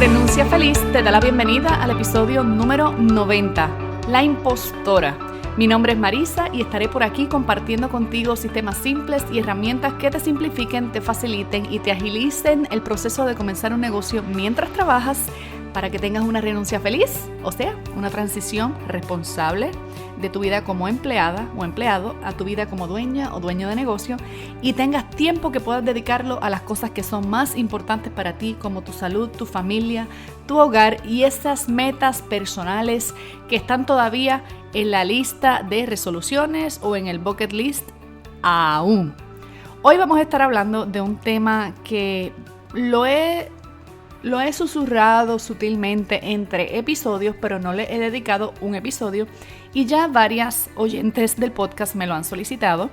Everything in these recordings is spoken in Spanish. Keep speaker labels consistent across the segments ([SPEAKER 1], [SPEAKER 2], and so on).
[SPEAKER 1] Renuncia Feliz te da la bienvenida al episodio número 90, La Impostora. Mi nombre es Marisa y estaré por aquí compartiendo contigo sistemas simples y herramientas que te simplifiquen, te faciliten y te agilicen el proceso de comenzar un negocio mientras trabajas para que tengas una renuncia feliz, o sea, una transición responsable de tu vida como empleada o empleado a tu vida como dueña o dueño de negocio y tengas tiempo que puedas dedicarlo a las cosas que son más importantes para ti, como tu salud, tu familia, tu hogar y esas metas personales que están todavía en la lista de resoluciones o en el bucket list aún. Hoy vamos a estar hablando de un tema que lo he susurrado sutilmente entre episodios, pero no le he dedicado un episodio y ya varias oyentes del podcast me lo han solicitado,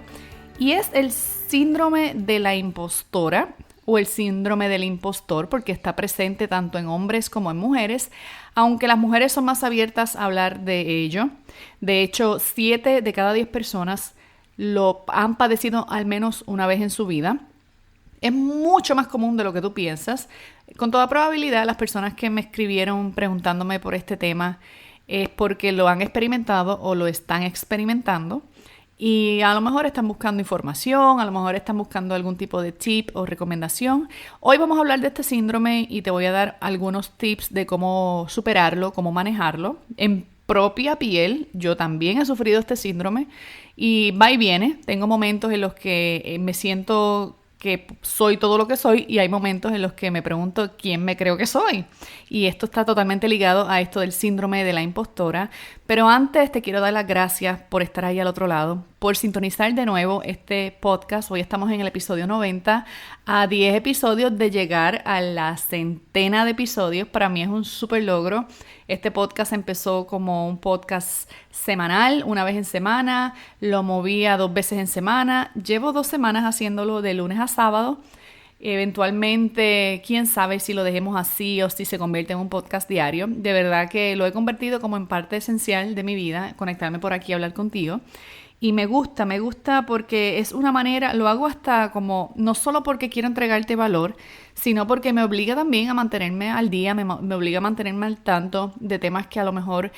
[SPEAKER 1] y es el síndrome de la impostora o el síndrome del impostor, porque está presente tanto en hombres como en mujeres, aunque las mujeres son más abiertas a hablar de ello. De hecho, 7 de cada 10 personas lo han padecido al menos una vez en su vida. Es mucho más común de lo que tú piensas. Con toda probabilidad, las personas que me escribieron preguntándome por este tema es porque lo han experimentado o lo están experimentando y a lo mejor están buscando información, a lo mejor están buscando algún tipo de tip o recomendación. Hoy vamos a hablar de este síndrome y te voy a dar algunos tips de cómo superarlo, cómo manejarlo. En propia piel, yo también he sufrido este síndrome y va y viene. Tengo momentos en los que me siento que soy todo lo que soy y hay momentos en los que me pregunto quién me creo que soy. Y esto está totalmente ligado a esto del síndrome de la impostora. Pero antes te quiero dar las gracias por estar ahí al otro lado, por sintonizar de nuevo este podcast. Hoy estamos en el episodio 90, a 10 episodios de llegar a la centena de episodios. Para mí es un súper logro. Este podcast empezó como un podcast semanal, una vez en semana, lo movía 2 veces en semana. Llevo 2 semanas haciéndolo de lunes a sábado. Eventualmente, quién sabe si lo dejemos así o si se convierte en un podcast diario. De verdad que lo he convertido como en parte esencial de mi vida, conectarme por aquí a hablar contigo. Y me gusta porque es una manera, lo hago hasta como, no solo porque quiero entregarte valor, sino porque me obliga también a mantenerme al día, me obliga a mantenerme al tanto de temas que a lo mejor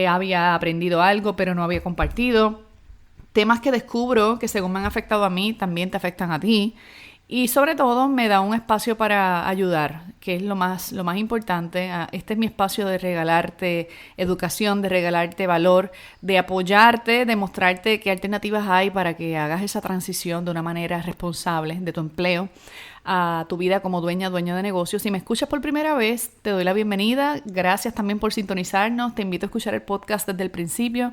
[SPEAKER 1] había aprendido algo, pero no había compartido. Temas que descubro que según me han afectado a mí, también te afectan a ti. Y sobre todo me da un espacio para ayudar, que es lo más importante. Este es mi espacio de regalarte educación, de regalarte valor, de apoyarte, de mostrarte qué alternativas hay para que hagas esa transición de una manera responsable de tu empleo a tu vida como dueño de negocio. Si me escuchas por primera vez, te doy la bienvenida. Gracias también por sintonizarnos. Te invito a escuchar el podcast desde el principio.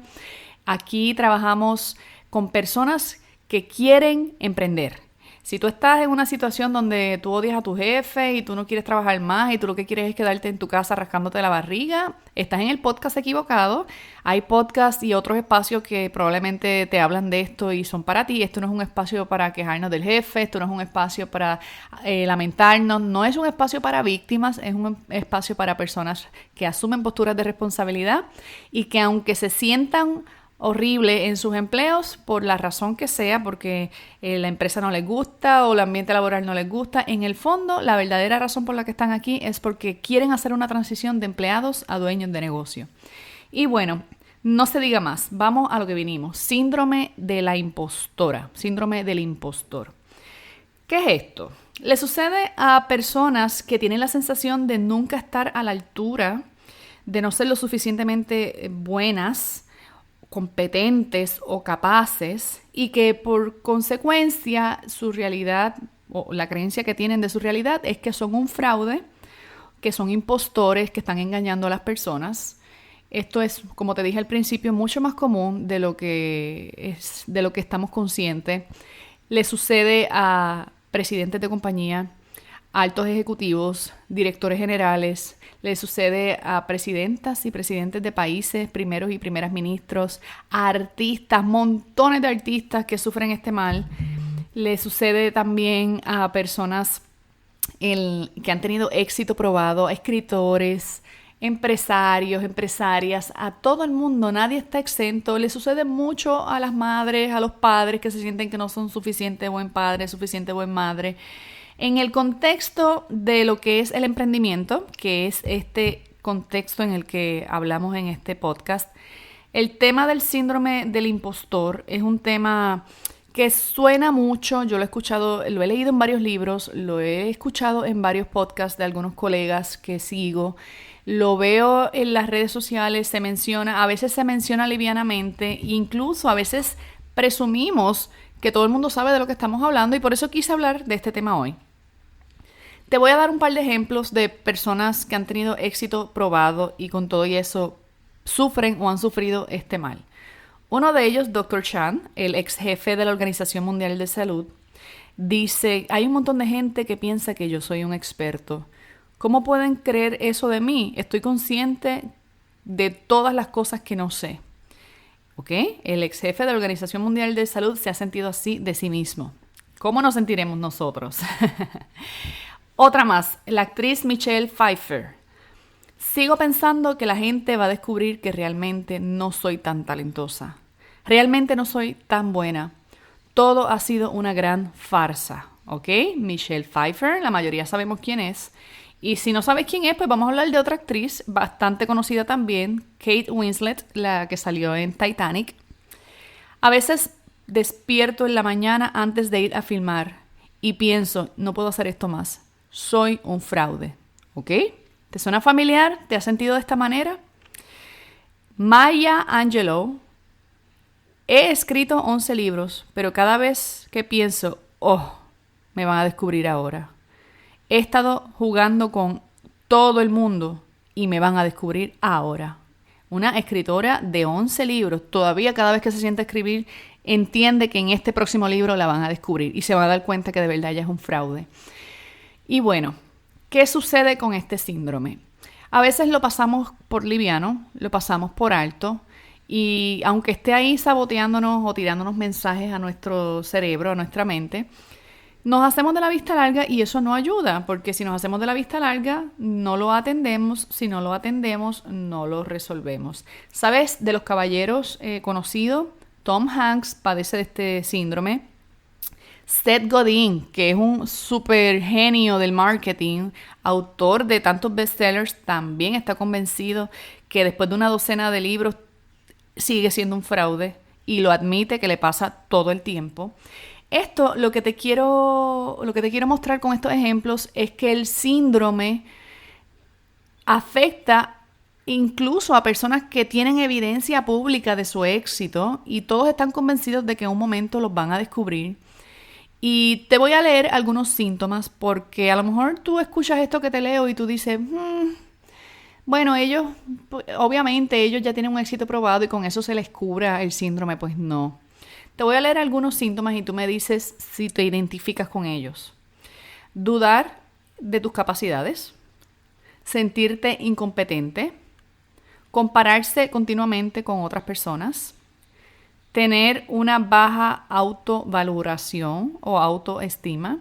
[SPEAKER 1] Aquí trabajamos con personas que quieren emprender. Si tú estás en una situación donde tú odias a tu jefe y tú no quieres trabajar más y tú lo que quieres es quedarte en tu casa rascándote la barriga, estás en el podcast equivocado. Hay podcasts y otros espacios que probablemente te hablan de esto y son para ti. Esto no es un espacio para quejarnos del jefe, esto no es un espacio para lamentarnos, no es un espacio para víctimas, es un espacio para personas que asumen posturas de responsabilidad y que aunque se sientan horrible en sus empleos por la razón que sea, porque la empresa no les gusta o el ambiente laboral no les gusta, en el fondo la verdadera razón por la que están aquí es porque quieren hacer una transición de empleados a dueños de negocio. Y bueno, no se diga más, vamos a lo que vinimos. Síndrome de la impostora, síndrome del impostor. ¿Qué es esto? Le sucede a personas que tienen la sensación de nunca estar a la altura, de no ser lo suficientemente buenas, competentes o capaces y que por consecuencia su realidad o la creencia que tienen de su realidad es que son un fraude, que son impostores, que están engañando a las personas. Esto es, como te dije al principio, mucho más común de lo que estamos conscientes. Le sucede a presidentes de compañía, altos ejecutivos, directores generales, le sucede a presidentas y presidentes de países, primeros y primeras ministros, a artistas, montones de artistas que sufren este mal. Le sucede también a personas que han tenido éxito probado, a escritores, empresarios, empresarias, a todo el mundo, nadie está exento. Le sucede mucho a las madres, a los padres que se sienten que no son suficiente buen padre, suficiente buen madre. En el contexto de lo que es el emprendimiento, que es este contexto en el que hablamos en este podcast, el tema del síndrome del impostor es un tema que suena mucho. Yo lo he escuchado, lo he leído en varios libros, lo he escuchado en varios podcasts de algunos colegas que sigo, lo veo en las redes sociales, se menciona, a veces se menciona livianamente, e incluso a veces presumimos que todo el mundo sabe de lo que estamos hablando, y por eso quise hablar de este tema hoy. Te voy a dar un par de ejemplos de personas que han tenido éxito probado y con todo y eso sufren o han sufrido este mal. Uno de ellos, Dr. Chan, el ex jefe de la Organización Mundial de Salud, dice: hay un montón de gente que piensa que yo soy un experto. ¿Cómo pueden creer eso de mí? Estoy consciente de todas las cosas que no sé. ¿Ok? El ex jefe de la Organización Mundial de Salud se ha sentido así de sí mismo. ¿Cómo nos sentiremos nosotros? Otra más, la actriz Michelle Pfeiffer. Sigo pensando que la gente va a descubrir que realmente no soy tan talentosa. Realmente no soy tan buena. Todo ha sido una gran farsa. ¿Ok? Michelle Pfeiffer, la mayoría sabemos quién es. Y si no sabes quién es, pues vamos a hablar de otra actriz bastante conocida también, Kate Winslet, la que salió en Titanic. A veces despierto en la mañana antes de ir a filmar y pienso: no puedo hacer esto más. Soy un fraude. ¿Ok? ¿Te suena familiar? ¿Te has sentido de esta manera? Maya Angelou. He escrito 11 libros, pero cada vez que pienso, me van a descubrir ahora. He estado jugando con todo el mundo y me van a descubrir ahora. Una escritora de 11 libros, todavía cada vez que se sienta a escribir, entiende que en este próximo libro la van a descubrir y se va a dar cuenta que de verdad ella es un fraude. Y bueno, ¿qué sucede con este síndrome? A veces lo pasamos por liviano, lo pasamos por alto, y aunque esté ahí saboteándonos o tirándonos mensajes a nuestro cerebro, a nuestra mente, nos hacemos de la vista larga y eso no ayuda, porque si nos hacemos de la vista larga, no lo atendemos. Si no lo atendemos, no lo resolvemos. ¿Sabes? De los caballeros conocidos, Tom Hanks padece de este síndrome. Seth Godin, que es un super genio del marketing, autor de tantos bestsellers, también está convencido que después de una docena de libros sigue siendo un fraude y lo admite, que le pasa todo el tiempo. Esto, lo que te quiero mostrar con estos ejemplos es que el síndrome afecta incluso a personas que tienen evidencia pública de su éxito y todos están convencidos de que en un momento los van a descubrir. Y te voy a leer algunos síntomas, porque a lo mejor tú escuchas esto que te leo y tú dices, bueno, obviamente ellos ya tienen un éxito probado y con eso se les cura el síndrome. Pues no. Te voy a leer algunos síntomas y tú me dices si te identificas con ellos. Dudar de tus capacidades, sentirte incompetente, compararse continuamente con otras personas, tener una baja autovaloración o autoestima,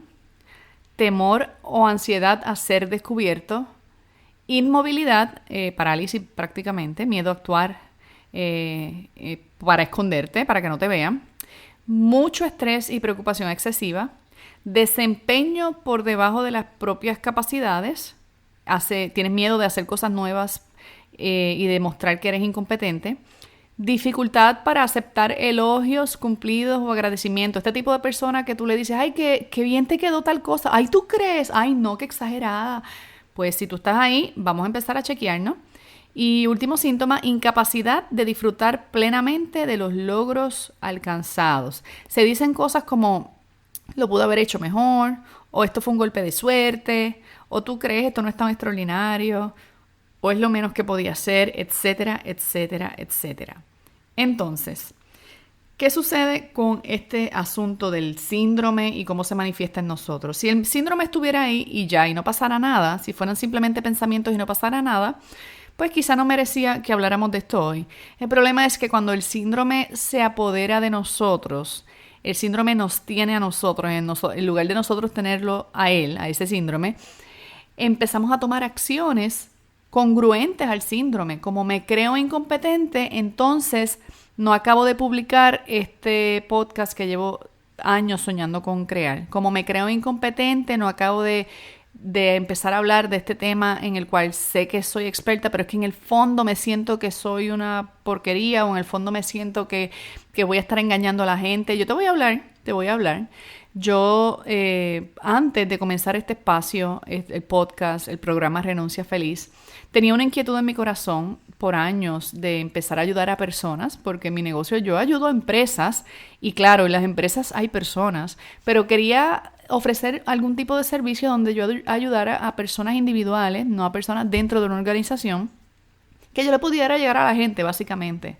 [SPEAKER 1] temor o ansiedad a ser descubierto, inmovilidad, parálisis prácticamente, miedo a actuar para esconderte, para que no te vean, mucho estrés y preocupación excesiva, desempeño por debajo de las propias capacidades, tienes miedo de hacer cosas nuevas y demostrar que eres incompetente, dificultad para aceptar elogios, cumplidos o agradecimientos. Este tipo de persona que tú le dices, ay, qué bien te quedó tal cosa. Ay, ¿tú crees? Ay, no, qué exagerada. Pues si tú estás ahí, vamos a empezar a chequearnos. Y último síntoma, incapacidad de disfrutar plenamente de los logros alcanzados. Se dicen cosas como, lo pude haber hecho mejor, o esto fue un golpe de suerte, o tú crees esto no es tan extraordinario, o es lo menos que podía ser, etcétera, etcétera, etcétera. Entonces, ¿qué sucede con este asunto del síndrome y cómo se manifiesta en nosotros? Si el síndrome estuviera ahí y ya, y no pasara nada, si fueran simplemente pensamientos y no pasara nada, pues quizá no merecía que habláramos de esto hoy. El problema es que cuando el síndrome se apodera de nosotros, el síndrome nos tiene a nosotros, en lugar de nosotros tenerlo a él, a ese síndrome, empezamos a tomar acciones congruentes al síndrome. Como me creo incompetente, entonces no acabo de publicar este podcast que llevo años soñando con crear. Como me creo incompetente, no acabo de empezar a hablar de este tema en el cual sé que soy experta, pero es que en el fondo me siento que soy una porquería, o en el fondo me siento que voy a estar engañando a la gente. Yo te voy a hablar. Yo, antes de comenzar este espacio, el podcast, el programa Renuncia Feliz, tenía una inquietud en mi corazón por años de empezar a ayudar a personas, porque en mi negocio yo ayudo a empresas, y claro, en las empresas hay personas, pero quería ofrecer algún tipo de servicio donde yo ayudara a personas individuales, no a personas dentro de una organización, que yo le pudiera llegar a la gente, básicamente.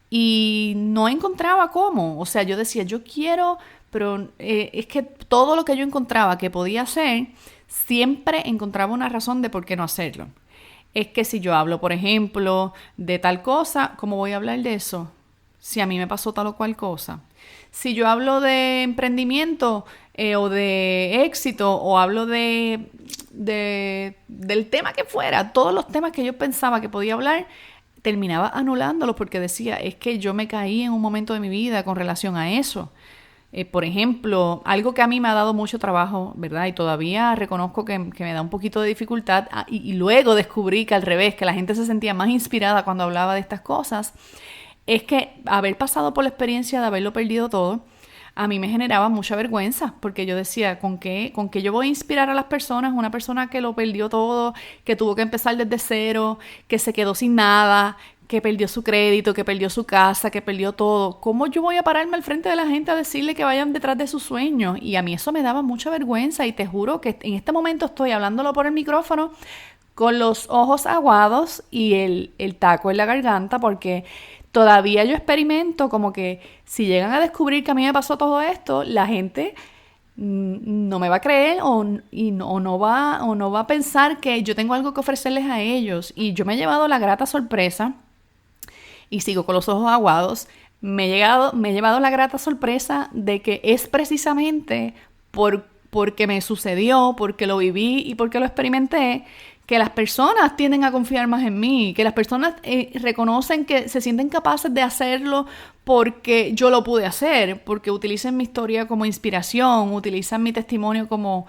[SPEAKER 1] Y no encontraba cómo. O sea, yo decía, yo quiero, pero es que todo lo que yo encontraba que podía hacer, siempre encontraba una razón de por qué no hacerlo. Es que si yo hablo, por ejemplo, de tal cosa, ¿cómo voy a hablar de eso? Si a mí me pasó tal o cual cosa. Si yo hablo de emprendimiento o de éxito, o hablo del tema que fuera, todos los temas que yo pensaba que podía hablar, terminaba anulándolos porque decía, es que yo me caí en un momento de mi vida con relación a eso. Por ejemplo, algo que a mí me ha dado mucho trabajo, ¿verdad? Y todavía reconozco que me da un poquito de dificultad, y luego descubrí que al revés, que la gente se sentía más inspirada cuando hablaba de estas cosas, es que haber pasado por la experiencia de haberlo perdido todo, a mí me generaba mucha vergüenza, porque yo decía, ¿con qué yo voy a inspirar a las personas? Una persona que lo perdió todo, que tuvo que empezar desde cero, que se quedó sin nada, que perdió su crédito, que perdió su casa, que perdió todo. ¿Cómo yo voy a pararme al frente de la gente a decirle que vayan detrás de sus sueños? Y a mí eso me daba mucha vergüenza, y te juro que en este momento estoy hablándolo por el micrófono con los ojos aguados y el taco en la garganta, porque todavía yo experimento como que si llegan a descubrir que a mí me pasó todo esto, la gente no me va a creer o no va a pensar que yo tengo algo que ofrecerles a ellos. Y yo me he llevado la grata sorpresa, y sigo con los ojos aguados, me he llevado la grata sorpresa de que es precisamente porque me sucedió, porque lo viví y porque lo experimenté, que las personas tienden a confiar más en mí, que las personas reconocen que se sienten capaces de hacerlo porque yo lo pude hacer, porque utilizan mi historia como inspiración, utilizan mi testimonio como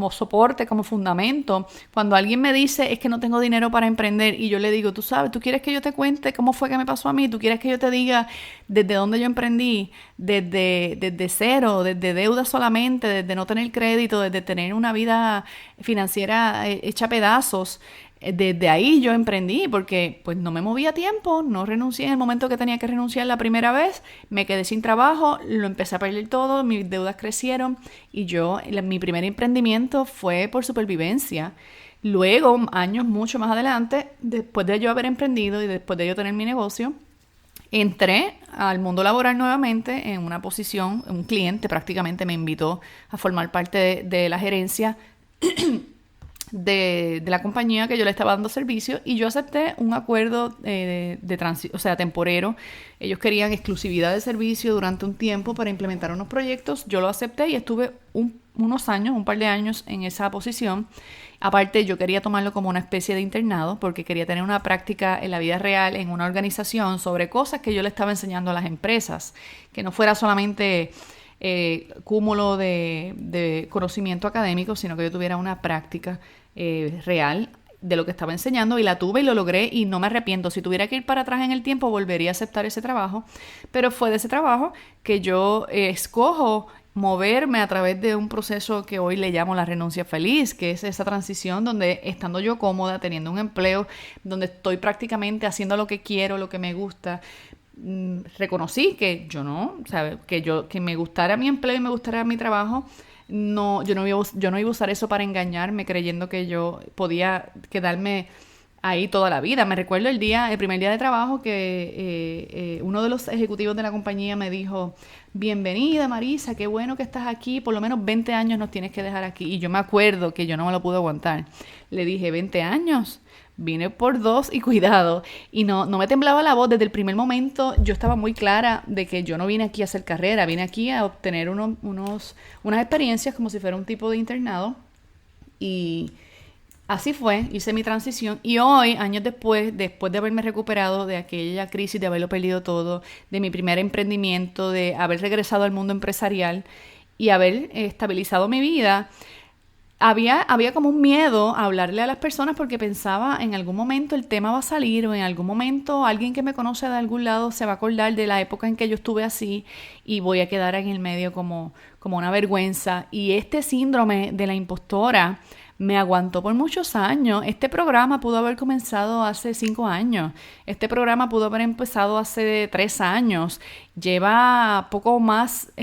[SPEAKER 1] soporte, como fundamento. Cuando alguien me dice, es que no tengo dinero para emprender, y yo le digo, tú sabes, tú quieres que yo te cuente cómo fue que me pasó a mí, tú quieres que yo te diga desde dónde yo emprendí, desde cero, desde deuda solamente, desde no tener crédito, desde tener una vida financiera hecha pedazos. Desde ahí yo emprendí, porque pues no me movía a tiempo, no renuncié en el momento que tenía que renunciar la primera vez, me quedé sin trabajo, lo empecé a perder todo, mis deudas crecieron, y mi primer emprendimiento fue por supervivencia. Luego, años mucho más adelante, después de yo haber emprendido y después de yo tener mi negocio, entré al mundo laboral nuevamente en una posición, un cliente prácticamente me invitó a formar parte de la gerencia de la compañía que yo le estaba dando servicio, y yo acepté un acuerdo temporero. Ellos querían exclusividad de servicio durante un tiempo para implementar unos proyectos. Yo lo acepté y estuve un par de años en esa posición. Aparte, yo quería tomarlo como una especie de internado, porque quería tener una práctica en la vida real, en una organización, sobre cosas que yo le estaba enseñando a las empresas, que no fuera solamente cúmulo de conocimiento académico, sino que yo tuviera una práctica real de lo que estaba enseñando, y la tuve y lo logré, y no me arrepiento. Si tuviera que ir para atrás en el tiempo, volvería a aceptar ese trabajo, pero fue de ese trabajo que yo escojo moverme a través de un proceso que hoy le llamo la renuncia feliz, que es esa transición donde, estando yo cómoda, teniendo un empleo, donde estoy prácticamente haciendo lo que quiero, lo que me gusta, reconocí que yo no, ¿sabes? Que me gustara mi empleo y me gustara mi trabajo. No, yo no iba a usar eso para engañarme, creyendo que yo podía quedarme ahí toda la vida. Me recuerdo el primer día de trabajo que uno de los ejecutivos de la compañía me dijo, bienvenida Marisa, qué bueno que estás aquí, por lo menos 20 años nos tienes que dejar aquí. Y yo me acuerdo que yo no me lo pude aguantar. Le dije, 20 años, vine por 2 y cuidado. Y no me temblaba la voz. Desde el primer momento yo estaba muy clara de que yo no vine aquí a hacer carrera, vine aquí a obtener unas experiencias como si fuera un tipo de internado. Y Así fue, hice mi transición y hoy, años después de haberme recuperado de aquella crisis, de haberlo perdido todo, de mi primer emprendimiento, de haber regresado al mundo empresarial y haber estabilizado mi vida, había como un miedo a hablarle a las personas porque pensaba en algún momento el tema va a salir o en algún momento alguien que me conoce de algún lado se va a acordar de la época en que yo estuve así y voy a quedar en el medio como una vergüenza. Y este síndrome de la impostora me aguantó por muchos años. Este programa pudo haber comenzado hace 5 años. Este programa pudo haber empezado hace 3 años. Lleva poco más,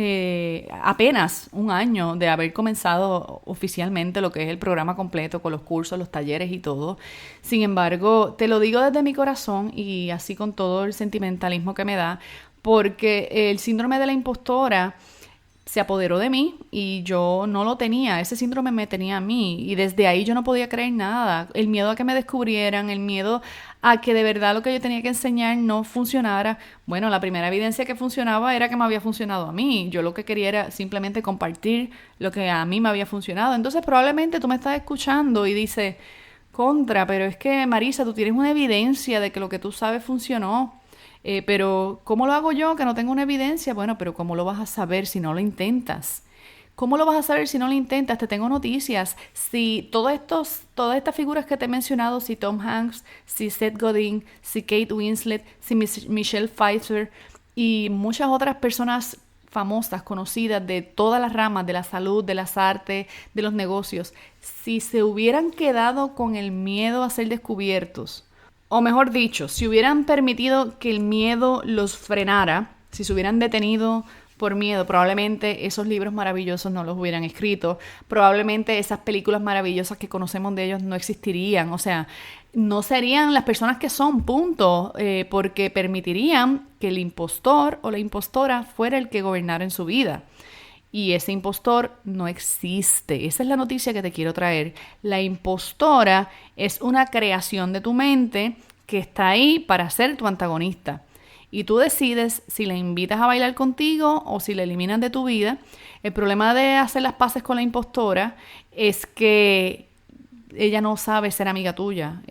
[SPEAKER 1] apenas un año de haber comenzado oficialmente lo que es el programa completo con los cursos, los talleres y todo. Sin embargo, te lo digo desde mi corazón y así con todo el sentimentalismo que me da, porque el síndrome de la impostora se apoderó de mí y yo no lo tenía, ese síndrome me tenía a mí y desde ahí yo no podía creer nada, el miedo a que me descubrieran, el miedo a que de verdad lo que yo tenía que enseñar no funcionara. Bueno, la primera evidencia que funcionaba era que me había funcionado a mí, yo lo que quería era simplemente compartir lo que a mí me había funcionado. Entonces probablemente tú me estás escuchando y dices, contra, pero es que Marisa, tú tienes una evidencia de que lo que tú sabes funcionó. Pero ¿cómo lo hago yo que no tengo una evidencia? Bueno, pero ¿cómo lo vas a saber si no lo intentas? ¿Cómo lo vas a saber si no lo intentas? Te tengo noticias. Si todas estas figuras que te he mencionado, si Tom Hanks, si Seth Godin, si Kate Winslet, si Michelle Pfeiffer y muchas otras personas famosas, conocidas de todas las ramas, de la salud, de las artes, de los negocios, si se hubieran quedado con el miedo a ser descubiertos, o mejor dicho, si hubieran permitido que el miedo los frenara, si se hubieran detenido por miedo, probablemente esos libros maravillosos no los hubieran escrito, probablemente esas películas maravillosas que conocemos de ellos no existirían, o sea, no serían las personas que son, punto, porque permitirían que el impostor o la impostora fuera el que gobernara en su vida. Y ese impostor no existe. Esa es la noticia que te quiero traer. La impostora es una creación de tu mente que está ahí para ser tu antagonista. Y tú decides si la invitas a bailar contigo o si la eliminas de tu vida. El problema de hacer las paces con la impostora es que ella no sabe ser amiga tuya,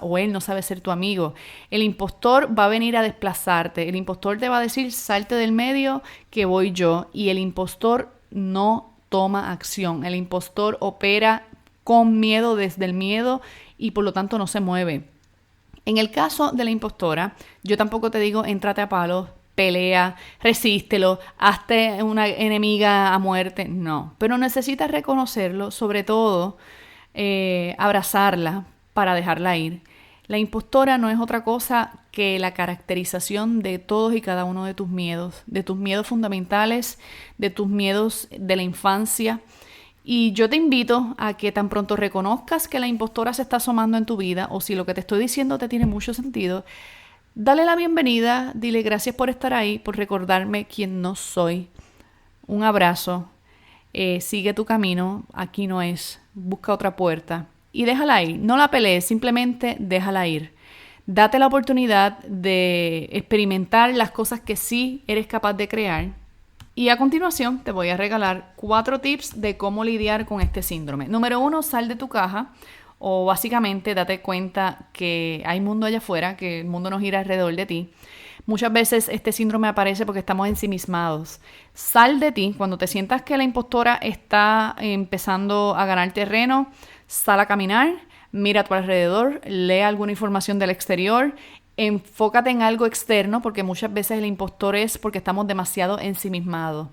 [SPEAKER 1] o él no sabe ser tu amigo. El impostor va a venir a desplazarte, el impostor te va a decir, salte del medio que voy yo, y el impostor no toma acción, el impostor opera con miedo, desde el miedo, y por lo tanto no se mueve. En el caso de la impostora, yo tampoco te digo, éntrate a palos, pelea, resístelo, hazte una enemiga a muerte, no, pero necesitas reconocerlo, sobre todo abrazarla para dejarla ir. La impostora no es otra cosa que la caracterización de todos y cada uno de tus miedos fundamentales, de tus miedos de la infancia. Y yo te invito a que tan pronto reconozcas que la impostora se está asomando en tu vida, o si lo que te estoy diciendo te tiene mucho sentido, dale la bienvenida, dile gracias por estar ahí, por recordarme quién no soy. Un abrazo. Sigue tu camino, aquí no es, busca otra puerta y déjala ir, no la pelees, simplemente déjala ir. Date la oportunidad de experimentar las cosas que sí eres capaz de crear. Y a continuación te voy a regalar 4 tips de cómo lidiar con este síndrome. Número 1, sal de tu caja, o básicamente date cuenta que hay mundo allá afuera, que el mundo no gira alrededor de ti. Muchas veces este síndrome aparece porque estamos ensimismados. Sal de ti. Cuando te sientas que la impostora está empezando a ganar terreno, sal a caminar, mira a tu alrededor, lee alguna información del exterior, enfócate en algo externo, porque muchas veces el impostor es porque estamos demasiado ensimismados.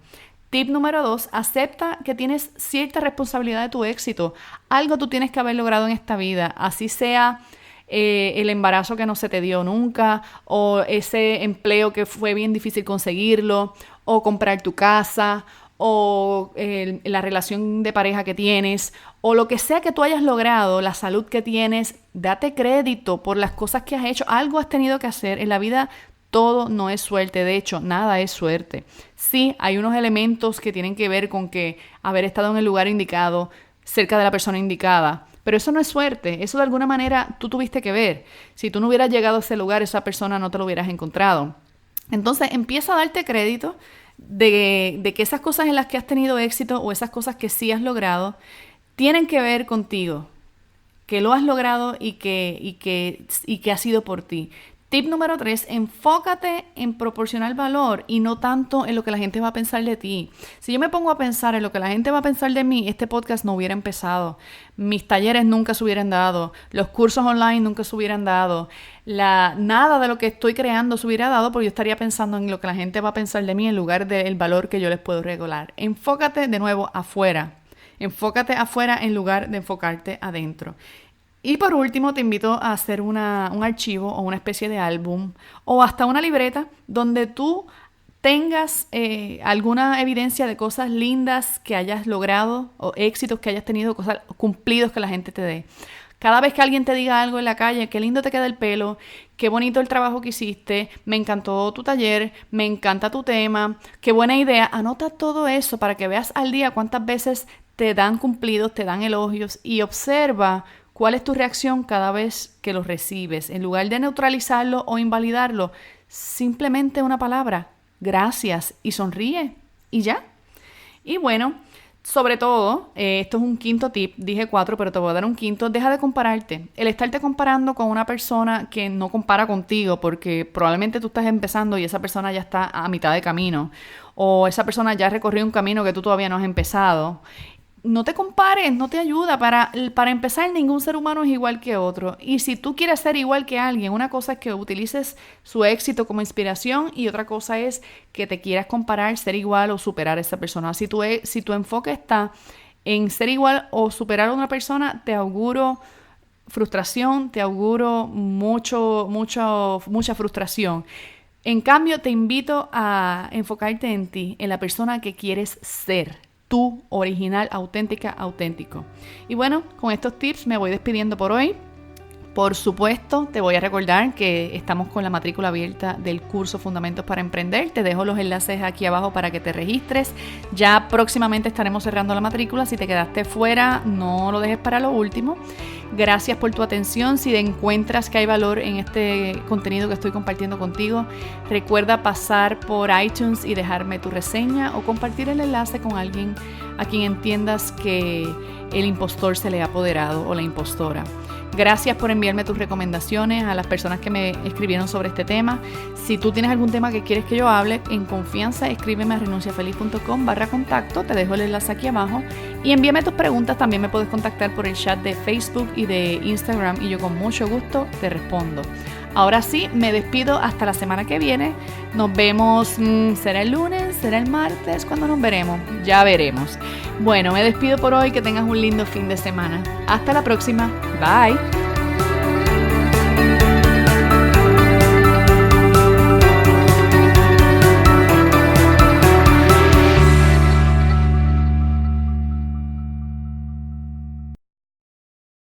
[SPEAKER 1] Tip número 2, acepta que tienes cierta responsabilidad de tu éxito. Algo tú tienes que haber logrado en esta vida, así sea el embarazo que no se te dio nunca, o ese empleo que fue bien difícil conseguirlo, o comprar tu casa, o la relación de pareja que tienes, o lo que sea que tú hayas logrado, la salud que tienes. Date crédito por las cosas que has hecho. Algo has tenido que hacer en la vida. Todo no es suerte, de hecho, nada es suerte. Sí, hay unos elementos que tienen que ver con que haber estado en el lugar indicado, cerca de la persona indicada, pero eso no es suerte, eso de alguna manera tú tuviste que ver. Si tú no hubieras llegado a ese lugar, esa persona no te lo hubieras encontrado. Entonces empieza a darte crédito de que esas cosas en las que has tenido éxito o esas cosas que sí has logrado tienen que ver contigo. que lo has logrado y que ha sido por ti. Tip número 3, enfócate en proporcionar valor y no tanto en lo que la gente va a pensar de ti. Si yo me pongo a pensar en lo que la gente va a pensar de mí, este podcast no hubiera empezado. Mis talleres nunca se hubieran dado. Los cursos online nunca se hubieran dado. Nada de lo que estoy creando se hubiera dado porque yo estaría pensando en lo que la gente va a pensar de mí en lugar del valor que yo les puedo regalar. Enfócate de nuevo afuera. Enfócate afuera en lugar de enfocarte adentro. Y por último, te invito a hacer un archivo o una especie de álbum o hasta una libreta donde tú tengas alguna evidencia de cosas lindas que hayas logrado o éxitos que hayas tenido, cosas cumplidos que la gente te dé. Cada vez que alguien te diga algo en la calle, qué lindo te queda el pelo, qué bonito el trabajo que hiciste, me encantó tu taller, me encanta tu tema, qué buena idea, anota todo eso para que veas al día cuántas veces te dan cumplidos, te dan elogios y observa ¿cuál es tu reacción cada vez que los recibes? En lugar de neutralizarlo o invalidarlo, simplemente una palabra, gracias, y sonríe, y ya. Y bueno, sobre todo, esto es un quinto tip, dije 4, pero te voy a dar un quinto, deja de compararte. El estarte comparando con una persona que no compara contigo, porque probablemente tú estás empezando y esa persona ya está a mitad de camino, o esa persona ya recorrió un camino que tú todavía no has empezado. No te compares, no te ayuda. Para empezar, ningún ser humano es igual que otro. Y si tú quieres ser igual que alguien, una cosa es que utilices su éxito como inspiración y otra cosa es que te quieras comparar, ser igual o superar a esa persona. Si tu enfoque está en ser igual o superar a una persona, te auguro frustración, te auguro mucha frustración. En cambio, te invito a enfocarte en ti, en la persona que quieres ser. Tú, original, auténtica, auténtico. Y bueno, con estos tips me voy despidiendo por hoy. Por supuesto, te voy a recordar que estamos con la matrícula abierta del curso Fundamentos para Emprender. Te dejo los enlaces aquí abajo para que te registres. Ya próximamente estaremos cerrando la matrícula. Si te quedaste fuera, no lo dejes para lo último. Gracias por tu atención. Si encuentras que hay valor en este contenido que estoy compartiendo contigo, recuerda pasar por iTunes y dejarme tu reseña o compartir el enlace con alguien a quien entiendas que el impostor se le ha apoderado o la impostora. Gracias por enviarme tus recomendaciones a las personas que me escribieron sobre este tema. Si tú tienes algún tema que quieres que yo hable, en confianza, escríbeme a renunciafeliz.com/contacto. Te dejo el enlace aquí abajo. Y envíame tus preguntas. También me puedes contactar por el chat de Facebook y de Instagram y yo con mucho gusto te respondo. Ahora sí, me despido hasta la semana que viene. Nos vemos, ¿será el lunes? ¿Será el martes? ¿Cuándo nos veremos? Ya veremos. Bueno, me despido por hoy. Que tengas un lindo fin de semana. Hasta la próxima. Bye.